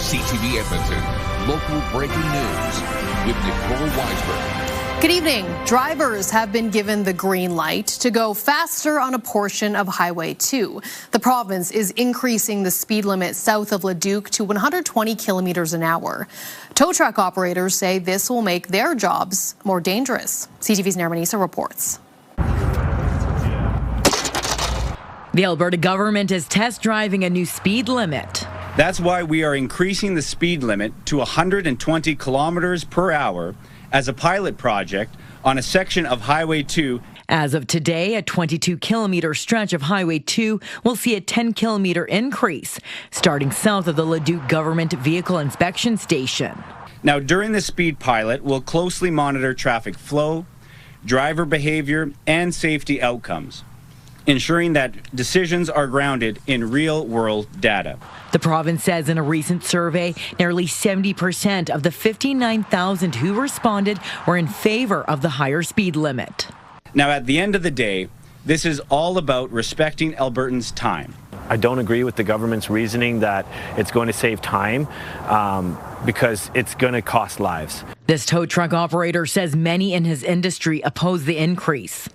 CTV Edmonton, local breaking news with Nicole Weisberg. Good evening. Drivers have been given the green light to go faster on a portion of Highway 2. The province is increasing the speed limit south of Leduc to 120 kilometers an hour. Tow truck operators say this will make their jobs more dangerous. CTV's Nermanisa reports. The Alberta government is test driving a new speed limit. That's why we are increasing the speed limit to 120 kilometers per hour as a pilot project on a section of Highway 2. As of today, a 22-kilometer stretch of Highway 2 will see a 10-kilometer increase, starting south of the Leduc Government Vehicle Inspection Station. Now, during the speed pilot, we'll closely monitor traffic flow, driver behavior, and safety outcomes, ensuring that decisions are grounded in real-world data. The province says in a recent survey, nearly 70% of the 59,000 who responded were in favor of the higher speed limit. Now, at the end of the day, this is all about respecting Albertans' time. I don't agree with the government's reasoning that it's going to save time because it's going to cost lives. This tow truck operator says many in his industry oppose the increase.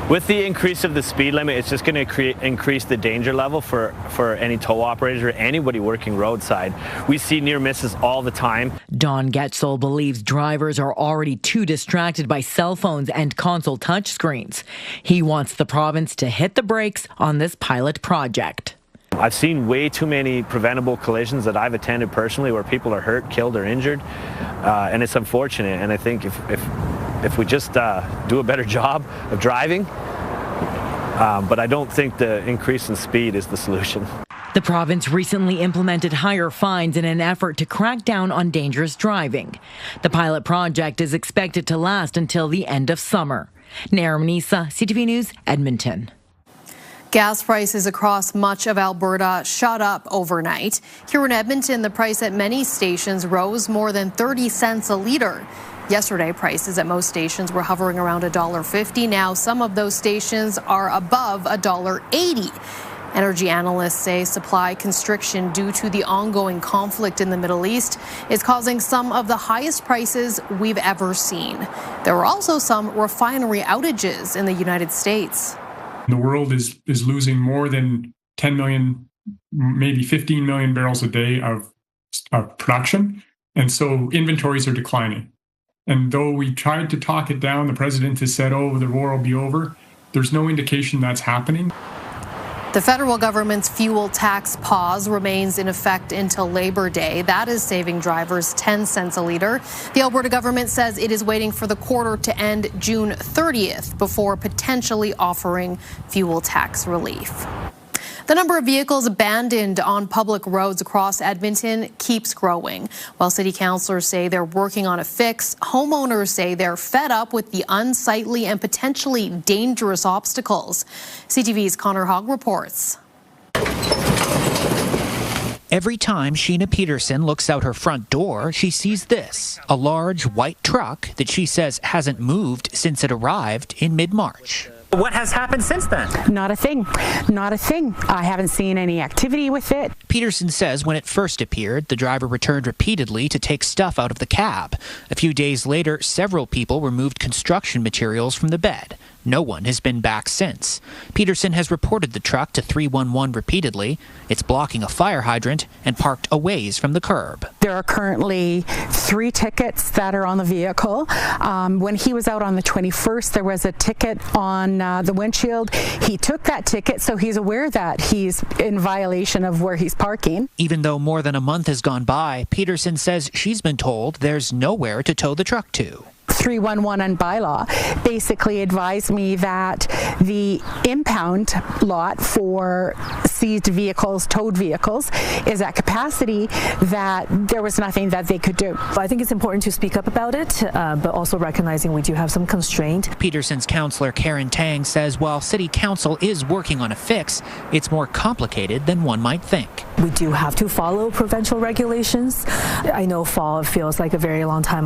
With the increase of the speed limit, it's just going to increase the danger level for any tow operators or anybody working roadside. We see near misses all the time. Don Getzel believes drivers are already too distracted by cell phones and console touchscreens. He wants the province to hit the brakes on this pilot project. I've seen way too many preventable collisions that I've attended personally where people are hurt, killed, or injured, and it's unfortunate. And I think if we just do a better job of driving, but I don't think the increase in speed is the solution. The province recently implemented higher fines in an effort to crack down on dangerous driving. The pilot project is expected to last until the end of summer. Nermanisa, CTV News, Edmonton. Gas prices across much of Alberta shot up overnight. Here in Edmonton, the price at many stations rose more than 30 cents a litre. Yesterday, prices at most stations were hovering around $1.50. Now, some of those stations are above $1.80. Energy analysts say supply constriction due to the ongoing conflict in the Middle East is causing some of the highest prices we've ever seen. There were also some refinery outages in the United States. The world is losing more than 10 million, maybe 15 million barrels a day of production. And so inventories are declining. And though we tried to talk it down, the president has said, oh, the war will be over. There's no indication that's happening. The federal government's fuel tax pause remains in effect until Labor Day. That is saving drivers 10 cents a litre. The Alberta government says it is waiting for the quarter to end June 30th before potentially offering fuel tax relief. The number of vehicles abandoned on public roads across Edmonton keeps growing. While city councillors say they're working on a fix, homeowners say they're fed up with the unsightly and potentially dangerous obstacles. CTV's Connor Hogg reports. Every time Sheena Peterson looks out her front door, she sees this, a large white truck that she says hasn't moved since it arrived in mid-March. What has happened since then? Not a thing. Not a thing. I haven't seen any activity with it. Peterson says when it first appeared, the driver returned repeatedly to take stuff out of the cab. A few days later, several people removed construction materials from the bed. No one has been back since. Peterson has reported the truck to 311 repeatedly. It's blocking a fire hydrant and parked a ways from the curb. There are currently 3 tickets that are on the vehicle. When he was out on the 21st, there was a ticket on the windshield. He took that ticket, so he's aware that he's in violation of where he's parking. Even though more than a month has gone by, Peterson says she's been told there's nowhere to tow the truck to. 311 on bylaw basically advised me that the impound lot for seized vehicles, towed vehicles, is at capacity, that there was nothing that they could do. I think it's important to speak up about it, but also recognizing we do have some constraint. Peterson's councillor Karen Tang says while City Council is working on a fix, it's more complicated than one might think. We do have to follow provincial regulations. I know fall feels like a very long time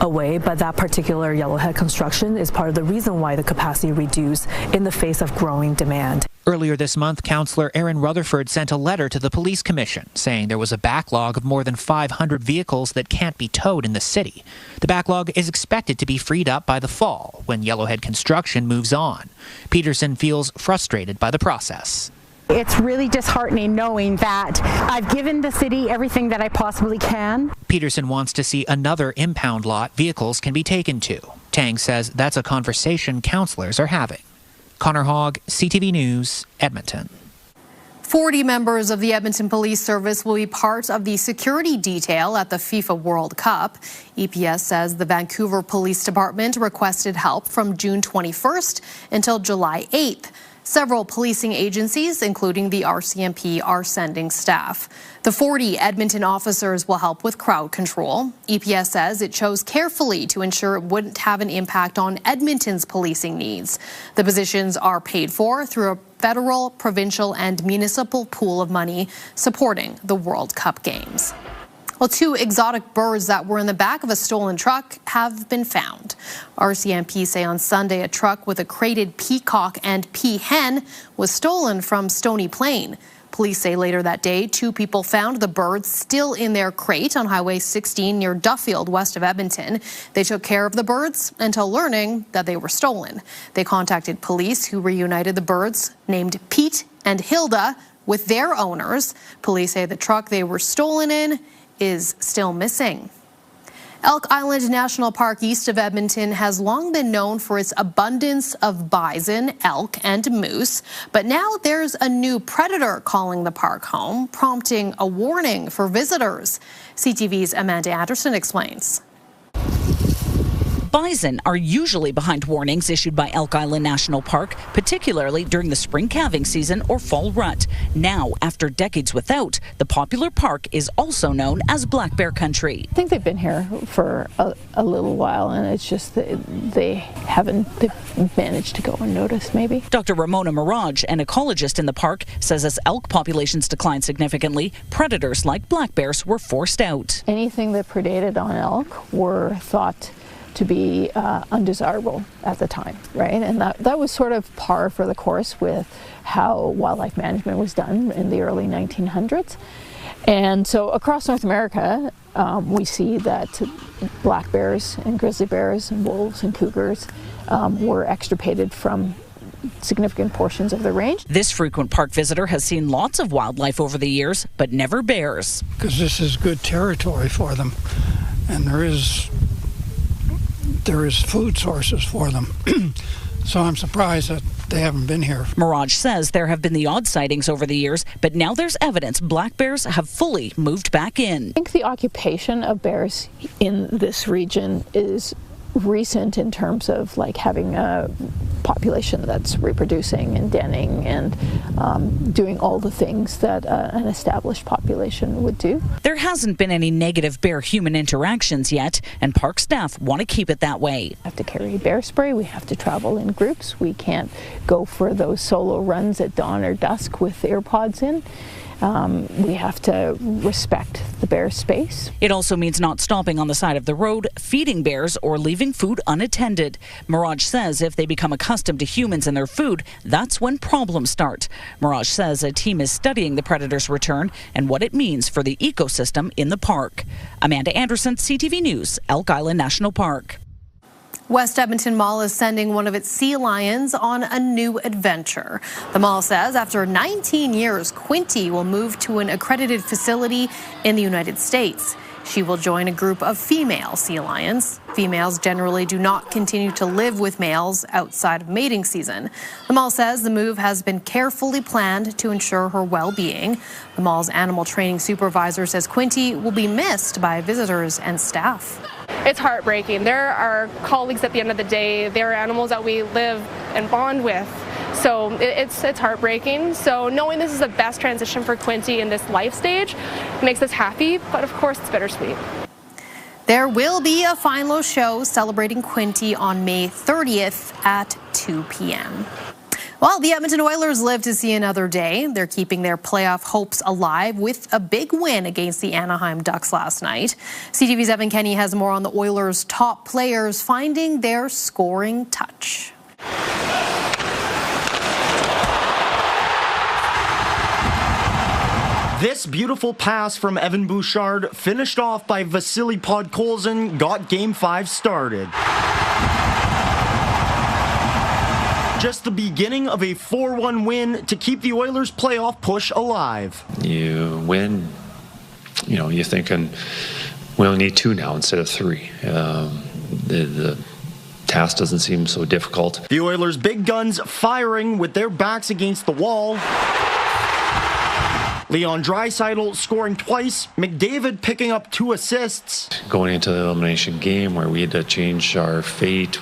away, but that particular particular Yellowhead construction is part of the reason why the capacity reduced in the face of growing demand. Earlier this month, Councillor Aaron Rutherford sent a letter to the Police Commission saying there was a backlog of more than 500 vehicles that can't be towed in the city. The backlog is expected to be freed up by the fall when Yellowhead construction moves on. Peterson feels frustrated by the process. It's really disheartening knowing that I've given the city everything that I possibly can. Peterson wants to see another impound lot vehicles can be taken to. Tang says that's a conversation councillors are having. Connor Hogg, CTV News, Edmonton. 40 members of the Edmonton Police Service will be part of the security detail at the FIFA World Cup. EPS says the Vancouver Police Department requested help from June 21st until July 8th. Several policing agencies, including the RCMP, are sending staff. The 40 Edmonton officers will help with crowd control. EPS says it chose carefully to ensure it wouldn't have an impact on Edmonton's policing needs. The positions are paid for through a federal, provincial, and municipal pool of money supporting the World Cup games. Well, 2 exotic birds that were in the back of a stolen truck have been found. RCMP say on Sunday a truck with a crated peacock and peahen was stolen from Stony Plain. Police say later that day, 2 people found the birds still in their crate on Highway 16 near Duffield, west of Edmonton. They took care of the birds until learning that they were stolen. They contacted police, who reunited the birds, named Pete and Hilda, with their owners. Police say the truck they were stolen in is still missing. Elk Island National Park east of Edmonton has long been known for its abundance of bison, elk, and moose, but now there's a new predator calling the park home, prompting a warning for visitors. CTV's Amanda Anderson explains. Bison are usually behind warnings issued by Elk Island National Park, particularly during the spring calving season or fall rut. Now, after decades without, the popular park is also known as black bear country. I think they've been here for a little while, and it's just that they've managed to go unnoticed, maybe. Dr. Ramona Mirage, an ecologist in the park, says as elk populations declined significantly, predators like black bears were forced out. Anything that predated on elk were thought to be undesirable at the time, right? And that was sort of par for the course with how wildlife management was done in the early 1900s. And so across North America, we see that black bears and grizzly bears and wolves and cougars were extirpated from significant portions of the range. This frequent park visitor has seen lots of wildlife over the years, but never bears. Because this is good territory for them, and there is food sources for them. So I'm surprised that they haven't been here. Mirage says there have been the odd sightings over the years, but now there's evidence black bears have fully moved back in. I think the occupation of bears in this region is recent in terms of like having a population that's reproducing and denning and doing all the things that an established population would do. There hasn't been any negative bear-human interactions yet, and park staff want to keep it that way. We have to carry bear spray, we have to travel in groups, we can't go for those solo runs at dawn or dusk with AirPods in. We have to respect the bear's space. It also means not stopping on the side of the road, feeding bears, or leaving food unattended. Mirage says if they become accustomed to humans and their food, that's when problems start. Mirage says a team is studying the predator's return and what it means for the ecosystem in the park. Amanda Anderson, CTV News, Elk Island National Park. West Edmonton Mall is sending one of its sea lions on a new adventure. The mall says after 19 years, Quinty will move to an accredited facility in the United States. She will join a group of female sea lions. Females generally do not continue to live with males outside of mating season. The mall says the move has been carefully planned to ensure her well-being. The mall's animal training supervisor says Quinty will be missed by visitors and staff. It's heartbreaking. They're our colleagues at the end of the day. They're animals that we live and bond with. So it's heartbreaking. So knowing this is the best transition for Quinty in this life stage makes us happy, but of course it's bittersweet. There will be a final show celebrating Quinty on May 30th at 2 p.m. Well, the Edmonton Oilers live to see another day. They're keeping their playoff hopes alive with a big win against the Anaheim Ducks last night. CTV's Evan Kenny has more on the Oilers' top players finding their scoring touch. This beautiful pass from Evan Bouchard, finished off by Vasily Podkolzin, got Game 5 started. Just the beginning of a 4-1 win to keep the Oilers' playoff push alive. You win, you're thinking we only need 2 now instead of 3. The task doesn't seem so difficult. The Oilers' big guns firing with their backs against the wall. Leon Draisaitl scoring twice, McDavid picking up 2 assists. Going into the elimination game where we had to change our fate,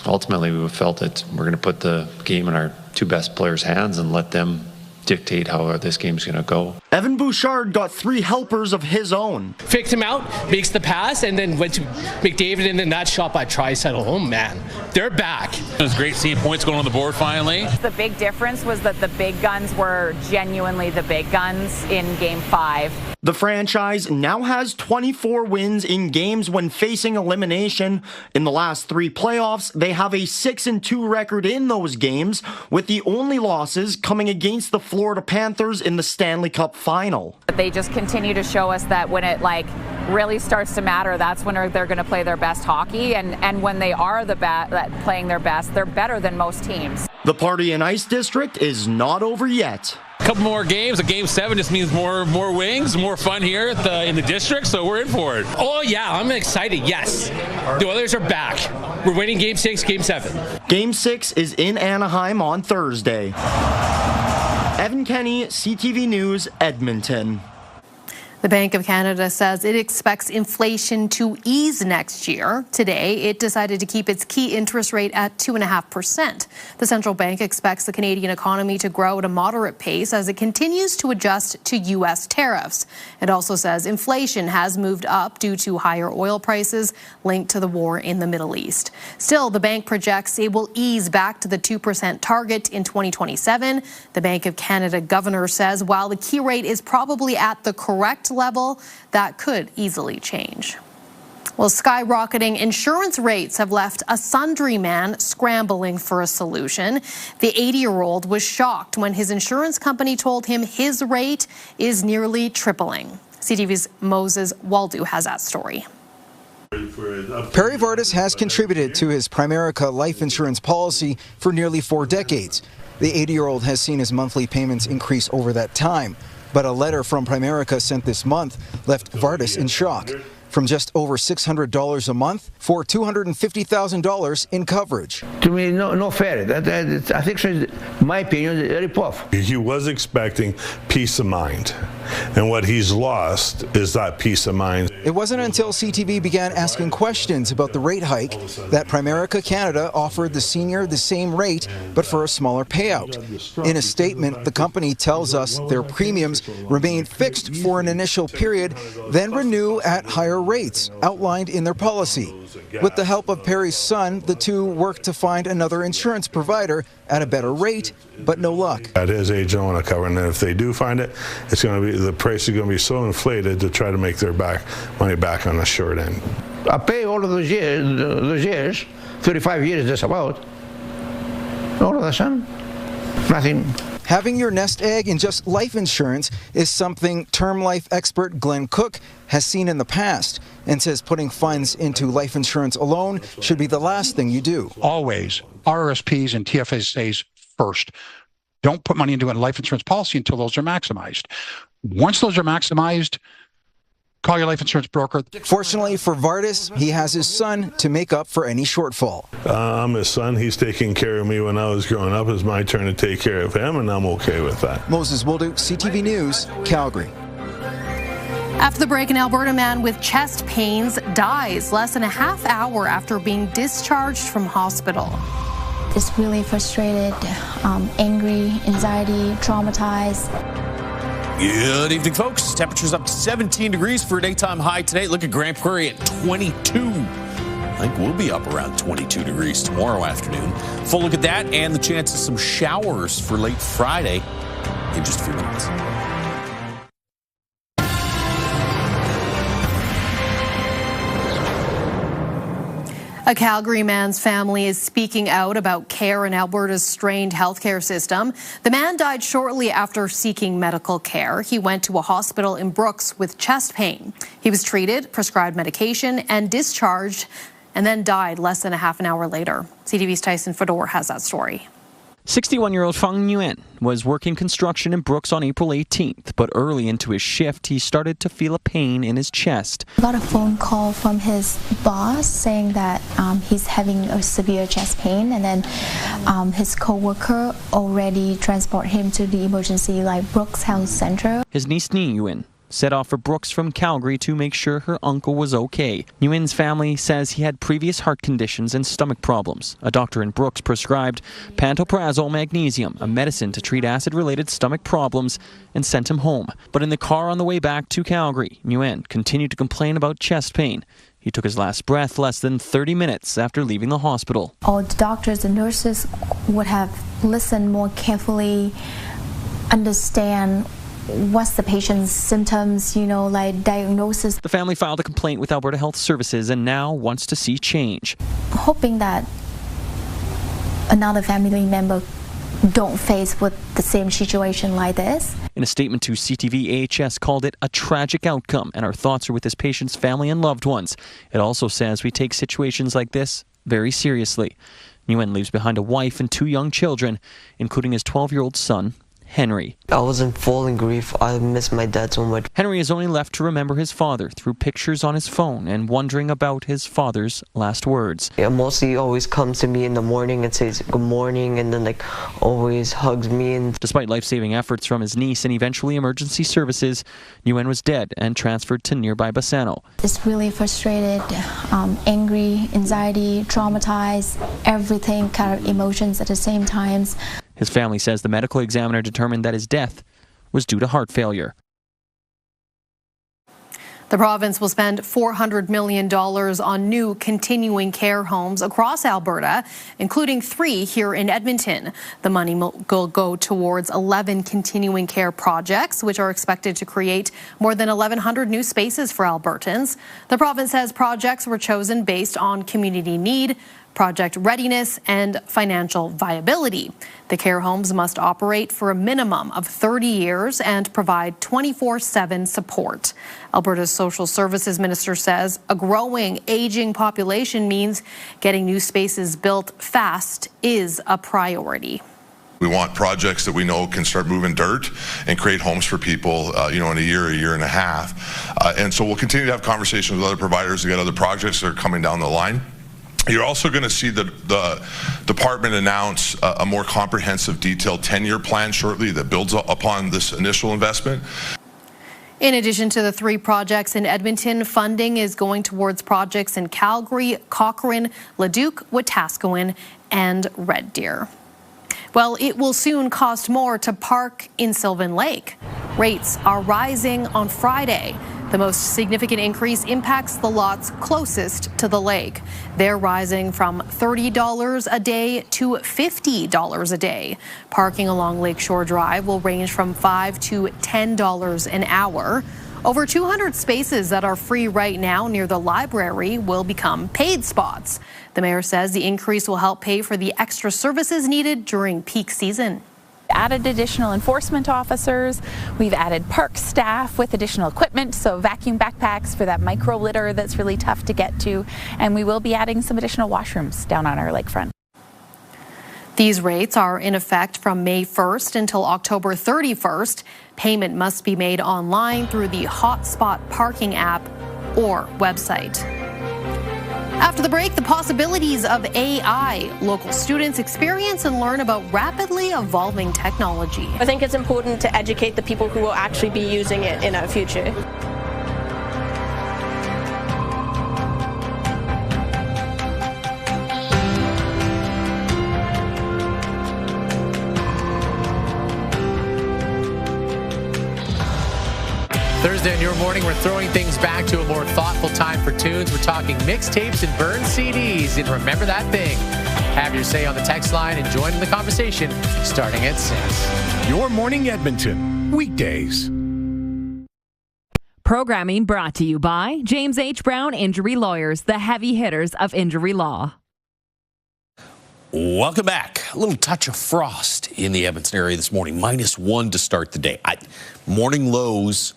ultimately we felt that we're going to put the game in our 2 best players' hands and let them dictate how this game's going to go. Evan Bouchard got 3 helpers of his own. Faked him out, makes the pass, and then went to McDavid, and then that shot by Draisaitl. Oh man, they're back. It was great seeing points going on the board finally. The big difference was that the big guns were genuinely the big guns in Game 5. The franchise now has 24 wins in games when facing elimination. In the last 3 playoffs, they have a 6-2 record in those games, with the only losses coming against the Florida Panthers in the Stanley Cup final. They just continue to show us that when it really starts to matter, that's when they're going to play their best hockey, and when they are playing their best, they're better than most teams. The party in Ice District is not over yet. A couple more games. A Game 7 just means more wings, more fun here in the district, so we're in for it. Oh yeah, I'm excited, yes. The Oilers are back. We're winning Game 6, Game 7. Game 6 is in Anaheim on Thursday. Evan Kenny, CTV News, Edmonton. The Bank of Canada says it expects inflation to ease next year. Today, it decided to keep its key interest rate at 2.5%. The central bank expects the Canadian economy to grow at a moderate pace as it continues to adjust to U.S. tariffs. It also says inflation has moved up due to higher oil prices linked to the war in the Middle East. Still, the bank projects it will ease back to the 2% target in 2027. The Bank of Canada governor says while the key rate is probably at the correct level, that could easily change. Well, skyrocketing insurance rates have left a Sundre man scrambling for a solution. The 80-year-old was shocked when his insurance company told him his rate is nearly tripling. CTV's Moses Waldo has that story. Perry Vardis has contributed to his Primerica life insurance policy for nearly 4 decades. The 80-year-old has seen his monthly payments increase over that time. But a letter from Primerica sent this month left Vardis in shock. From just over $600 a month for $250,000 in coverage. To me, no fair. I think, in my opinion, it's a rip-off. He was expecting peace of mind, and what he's lost is that peace of mind. It wasn't until CTV began asking questions about the rate hike that Primerica Canada offered the senior the same rate, but for a smaller payout. In a statement, the company tells us their premiums remain fixed for an initial period, then renew at higher rates outlined in their policy. With the help of Perry's son, the two work to find another insurance provider at a better rate, but no luck. At his age, they don't want to cover, and if they do find it, it's going to be the price is going to be so inflated to try to make their money back on the short end. I pay all of those years, 35 years just about. All of a sudden, nothing. Having your nest egg in just life insurance is something term life expert Glenn Cook has seen in the past and says putting funds into life insurance alone should be the last thing you do. Always RRSPs and TFSAs first. Don't put money into a life insurance policy until those are maximized. Once those are maximized, call your life insurance broker. Fortunately for Vardis, he has his son to make up for any shortfall. I'm his son. He's taking care of me when I was growing up. It's my turn to take care of him, and I'm okay with that. Moses Wildu, CTV News, Calgary. After the break, an Alberta man with chest pains dies less than a half hour after being discharged from hospital. Just really frustrated, angry, anxiety, traumatized. Good evening, folks. Temperatures up to 17 degrees for a daytime high today. Look at Grand Prairie at 22. I think we'll be up around 22 degrees tomorrow afternoon. Full look at that and the chance of some showers for late Friday in just a few minutes. A Calgary man's family is speaking out about care in Alberta's strained healthcare system. The man died shortly after seeking medical care. He went to a hospital in Brooks with chest pain. He was treated, prescribed medication, and discharged, and then died less than a half an hour later. CTV's Tyson Fedor has that story. 61-year-old Feng Nguyen was working construction in Brooks on April 18th, but early into his shift, he started to feel a pain in his chest. I got a phone call from his boss saying that he's having a severe chest pain, and then his co-worker already transported him to the emergency Brooks Health Center. His niece Ni Nguyen set off for Brooks from Calgary to make sure her uncle was okay. Nguyen's family says he had previous heart conditions and stomach problems. A doctor in Brooks prescribed pantoprazole magnesium, a medicine to treat acid-related stomach problems, and sent him home. But in the car on the way back to Calgary, Nguyen continued to complain about chest pain. He took his last breath less than 30 minutes after leaving the hospital. All the doctors and nurses would have listened more carefully, understand what's the patient's symptoms, diagnosis. The family filed a complaint with Alberta Health Services and now wants to see change. Hoping that another family member don't face with the same situation like this. In a statement to CTV, AHS called it a tragic outcome, and our thoughts are with this patient's family and loved ones. It also says we take situations like this very seriously. Nguyen leaves behind a wife and 2 young children, including his 12-year-old son, Henry. I was in full grief. I miss my dad so much. Henry is only left to remember his father through pictures on his phone and wondering about his father's last words. Yeah, mostly always comes to me in the morning and says good morning, and then always hugs me. And despite life-saving efforts from his niece and eventually emergency services, Nguyen was dead and transferred to nearby Bassano. It's really frustrated, angry, anxiety, traumatized, everything kind of emotions at the same time. His family says the medical examiner determined that his death was due to heart failure. The province will spend $400 million on new continuing care homes across Alberta, including 3 here in Edmonton. The money will go towards 11 continuing care projects, which are expected to create more than 1,100 new spaces for Albertans. The province says projects were chosen based on community need, project readiness, and financial viability. The care homes must operate for a minimum of 30 years and provide 24/7 support. Alberta's Social Services Minister says a growing, aging population means getting new spaces built fast is a priority. We want projects that we know can start moving dirt and create homes for people, in a year and a half. And so we'll continue to have conversations with other providers to get other projects that are coming down the line. You're also going to see the department announce a more comprehensive, detailed 10-year plan shortly that builds upon this initial investment. In addition to the 3 projects in Edmonton, funding is going towards projects in Calgary, Cochrane, Leduc, Wetaskiwin, and Red Deer. Well, it will soon cost more to park in Sylvan Lake. Rates are rising on Friday. The most significant increase impacts the lots closest to the lake. They're rising from $30 a day to $50 a day. Parking along Lakeshore Drive will range from $5 to $10 an hour. Over 200 spaces that are free right now near the library will become paid spots. The mayor says the increase will help pay for the extra services needed during peak season. Added additional enforcement officers. We've added park staff with additional equipment, so vacuum backpacks for that micro litter that's really tough to get to, and we will be adding some additional washrooms down on our lakefront. These rates are in effect from May 1st until October 31st. Payment must be made online through the Hotspot Parking app or website. After the break, the possibilities of AI. Local students experience and learn about rapidly evolving technology. I think it's important to educate the people who will actually be using it in our future. Thursday in your morning, we're throwing things back to a more thoughtful time for tunes. We're talking mixtapes and burned CDs. And remember that thing. Have your say on the text line and join in the conversation starting at 6. Your Morning Edmonton, weekdays. Programming brought to you by James H. Brown Injury Lawyers, the heavy hitters of injury law. Welcome back. A little touch of frost in the Edmonton area this morning. -1 to start the day. Morning lows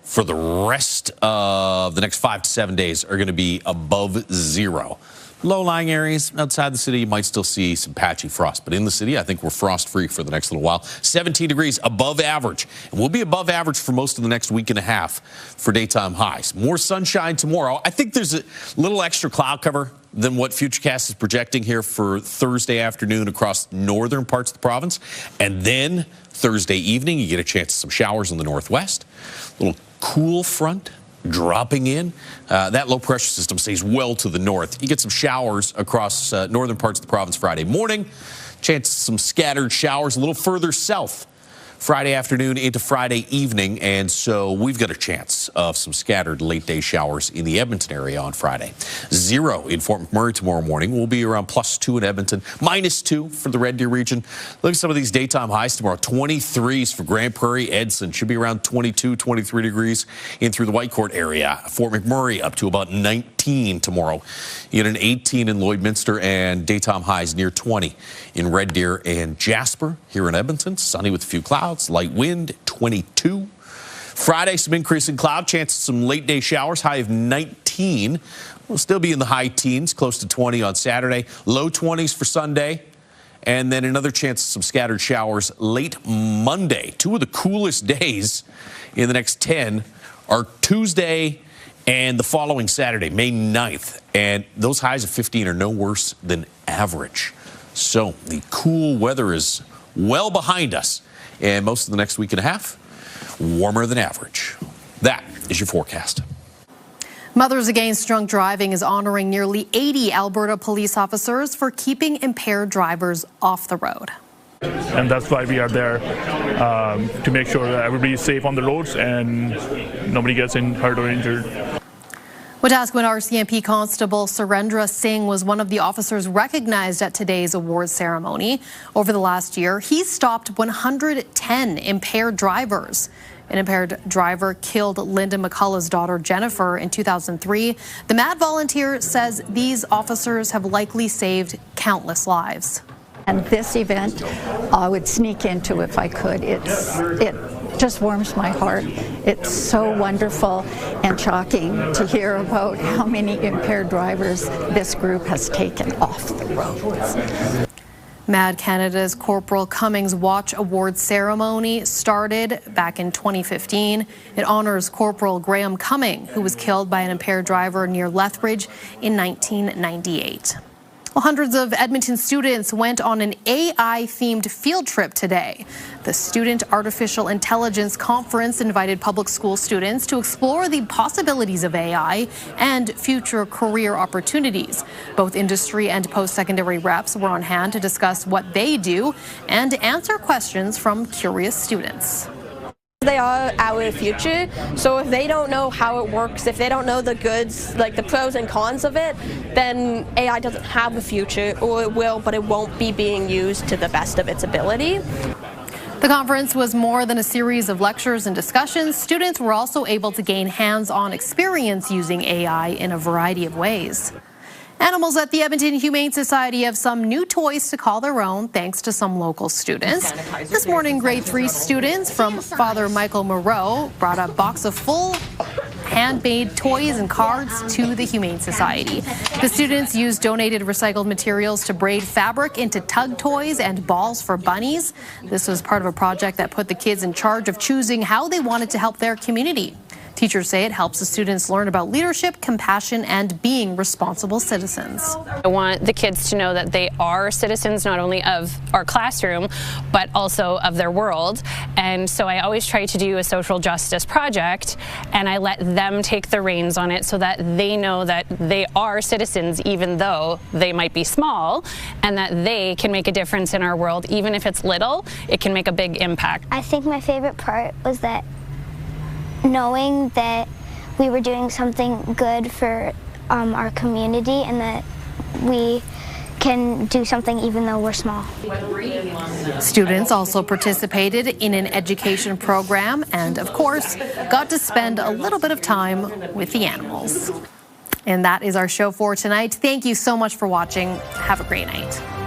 for the rest of the next 5 to 7 days are going to be above 0. Low-lying areas outside the city, you might still see some patchy frost. But in the city, I think we're frost-free for the next little while. 17 degrees above average. And we'll be above average for most of the next week and a half for daytime highs. More sunshine tomorrow. I think there's a little extra cloud cover than what Futurecast is projecting here for Thursday afternoon across northern parts of the province. And then Thursday evening, you get a chance of some showers in the northwest. A little cool front dropping in. That low pressure system stays well to the north. You get some showers across northern parts of the province Friday morning. Chance of some scattered showers a little further south Friday afternoon into Friday evening. And so we've got a chance of some scattered late day showers in the Edmonton area on Friday. 0 in Fort McMurray tomorrow morning. We'll be around +2 in Edmonton, -2 for the Red Deer region. Look at some of these daytime highs tomorrow. 23s for Grand Prairie, Edson. Should be around 22, 23 degrees in through the Whitecourt area. Fort McMurray up to about 19 tomorrow. You get an 18 in Lloydminster and daytime highs near 20 in Red Deer and Jasper. Here in Edmonton, sunny with a few clouds, light wind, 22. Friday, some increase in cloud, chance of some late day showers, high of 19. We'll still be in the high teens, close to 20 on Saturday, low 20s for Sunday. And then another chance of some scattered showers late Monday. 2 of the coolest days in the next 10 are Tuesday and the following Saturday, May 9th. And those highs of 15 are no worse than average. So the cool weather is well behind us. And most of the next week and a half, warmer than average. That is your forecast. Mothers Against Drunk Driving is honoring nearly 80 Alberta police officers for keeping impaired drivers off the road. And that's why we are there, to make sure that everybody is safe on the roads and nobody gets hurt or injured. Wetaskiwin RCMP Constable Surendra Singh was one of the officers recognized at today's awards ceremony. Over the last year, he stopped 110 impaired drivers. An impaired driver killed Linda McCullough's daughter Jennifer in 2003. The MAD volunteer says these officers have likely saved countless lives. And this event, I would sneak into if I could. It just warms my heart. It's so wonderful and shocking to hear about how many impaired drivers this group has taken off the roads. MAD Canada's Corporal Cummings Watch Awards ceremony started back in 2015. It honors Corporal Graham Cumming, who was killed by an impaired driver near Lethbridge in 1998. Well, hundreds of Edmonton students went on an AI-themed field trip today. The Student Artificial Intelligence Conference invited public school students to explore the possibilities of AI and future career opportunities. Both industry and post-secondary reps were on hand to discuss what they do and answer questions from curious students. They are our future, so if they don't know how it works, if they don't know the goods, like the pros and cons of it, then AI doesn't have a future, or it will, but it won't be being used to the best of its ability. The conference was more than a series of lectures and discussions. Students were also able to gain hands-on experience using AI in a variety of ways. Animals at the Edmonton Humane Society have some new toys to call their own thanks to some local students. This morning, grade 3 students from Father Michael Moreau brought a box of full handmade toys and cards to the Humane Society. The students used donated recycled materials to braid fabric into tug toys and balls for bunnies. This was part of a project that put the kids in charge of choosing how they wanted to help their community. Teachers say it helps the students learn about leadership, compassion, and being responsible citizens. I want the kids to know that they are citizens not only of our classroom, but also of their world. And so I always try to do a social justice project, and I let them take the reins on it so that they know that they are citizens, even though they might be small, and that they can make a difference in our world. Even if it's little, it can make a big impact. I think my favorite part was that knowing that we were doing something good for our community and that we can do something even though we're small. Students also participated in an education program and, of course, got to spend a little bit of time with the animals. And that is our show for tonight. Thank you so much for watching. Have a great night.